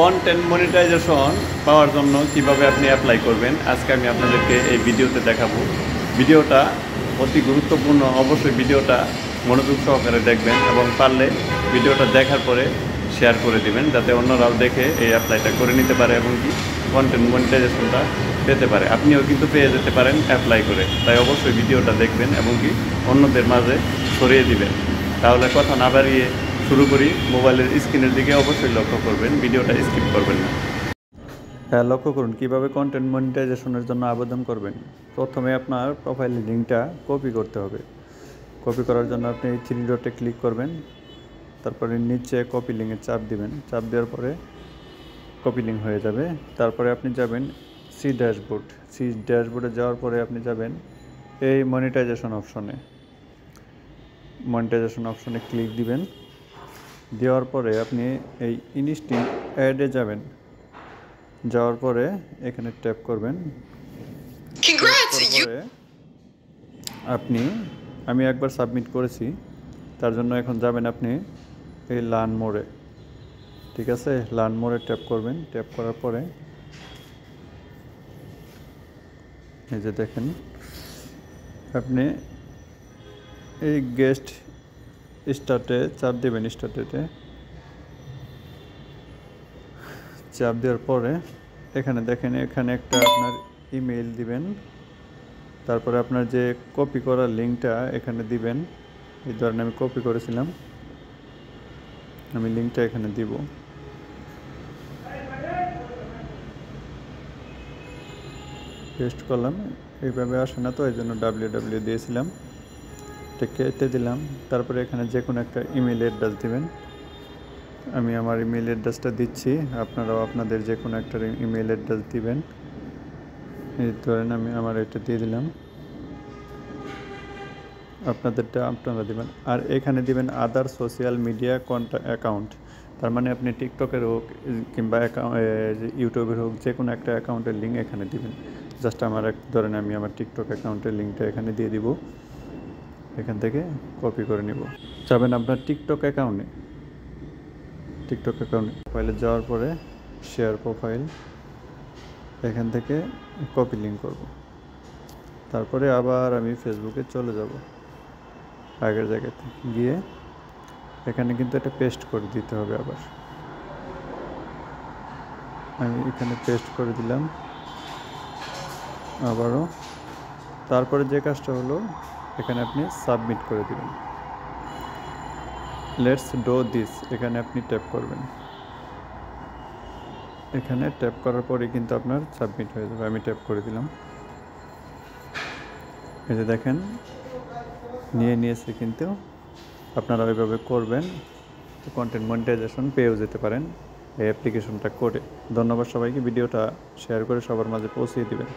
Content monetization পাওয়ার জন্য কিভাবে আপনি অ্যাপ্লাই করবেন আজকে আমি আপনাদেরকে এই ভিডিওতে দেখাবো। ভিডিওটা অতি গুরুত্বপূর্ণ, অবশ্যই ভিডিওটা মনোযোগ সহকারে দেখবেন এবং পারলে ভিডিওটা দেখার পরে শেয়ার করে দিবেন যাতে অন্যরাও দেখে এই অ্যাপ্লাইটা করে নিতে পারে এবং কি কন্টেন্ট মনিটাইজেশনটা পেতে পারে। আপনিও কিন্তু পেয়ে যেতে পারেন অ্যাপ্লাই করে। তাই অবশ্যই ভিডিওটা দেখবেন এবং কি অন্যদের মাঝে ছড়িয়ে দিবেন। তাহলে কথা না বাড়িয়ে শুরু করি। মোবাইলের স্ক্রিনের দিকে অবশ্যই লক্ষ্য করবেন, ভিডিওটা স্কিপ করবেন না। হ্যাঁ, লক্ষ্য করুন কীভাবে কন্টেন্ট মনিটাইজেশনের জন্য আবেদন করবেন। প্রথমে আপনার প্রোফাইলের লিঙ্কটা কপি করতে হবে। কপি করার জন্য আপনি এই 3 ডটে ক্লিক করবেন, তারপরে নিচে কপি লিঙ্কে চাপ দিবেন। চাপ দেওয়ার পরে কপি লিঙ্ক হয়ে যাবে। তারপরে আপনি যাবেন সি ড্যাশবোর্ডে যাওয়ার পরে আপনি যাবেন এই মনিটাইজেশন অপশনে ক্লিক দিবেন। দেওয়ার পরে আপনি এই ইনস্টিং অ্যাডে যাবেন। যাওয়ার পরে এখানে ট্যাপ করবেন। আমি একবার সাবমিট করেছি, তার জন্য এখন যাবেন আপনি এই লার্ন মোড়ে। ঠিক আছে, লার্ন মোড়ে ট্যাপ করবেন। ট্যাপ করার পরে এই যে দেখেন আপনি এই গেস্ট স্টার্টে চাপ দেবেন। স্টার্টেতে চাপ দেওয়ার পরে এখানে দেখেন, এখানে একটা আপনার ইমেইল দিবেন। তারপরে আপনার যে কপি করা লিঙ্কটা এখানে দিবেন। এই ধরনের আমি কপি করেছিলাম, আমি লিঙ্কটা এখানে দিব। পেস্ট করলাম, এইভাবে আসে না তো, এই জন্য www দিয়েছিলাম, এটা কেটে দিলাম। তারপরে এখানে যে কোনো একটা ইমেল অ্যাড্রেস দিবেন। আমি আমার ইমেল অ্যাড্রেসটা দিচ্ছি, আপনারাও আপনাদের যে কোনো একটা ইমেল অ্যাড্রেস দিবেন। এই ধরেন আমি আমার এটা দিয়ে দিলাম, আপনাদেরটা আপনারা দিবেন। আর এখানে দিবেন আদার সোশ্যাল মিডিয়া অ্যাকাউন্ট। তার মানে আপনি টিকটকের হোক কিংবা ইউটিউবের হোক, যে কোনো একটা অ্যাকাউন্টের লিঙ্ক এখানে দিবেন। জাস্ট ধরেন আমি আমার টিকটক অ্যাকাউন্টের লিঙ্কটা এখানে দিয়ে দিব। এখান থেকে কপি করে নিব। যাবেন আপনার টিকটক অ্যাকাউন্টে প্রোফাইলে যাওয়ার পরে শেয়ার প্রোফাইল, এখান থেকে কপি লিঙ্ক করব। তারপরে আবার আমি ফেসবুকে চলে যাব। আগের জায়গাতে গিয়ে এখানে কিন্তু এটা পেস্ট করে দিতে হবে। আবার আমি এখানে পেস্ট করে দিলাম আবারও। তারপরে যে কাজটা হলো, এখানে আপনি সাবমিট করে দিবেন। লেটস ডু দিস, এখানে আপনি ট্যাপ করবেন। এখানে ট্যাপ করার পরে কিন্তু আপনার সাবমিট হয়ে যাবে। আমি ট্যাপ করে দিলাম। এই যে দেখেন নিয়েছে, কিন্তু আপনারা ওইভাবে করবেন, কন্টেন্ট মনিটাইজেশন পেয়েও যেতে পারেন এই অ্যাপ্লিকেশনটা করে। ধন্যবাদ সবাইকে। ভিডিওটা শেয়ার করে সবার মাঝে পৌঁছিয়ে দিবেন।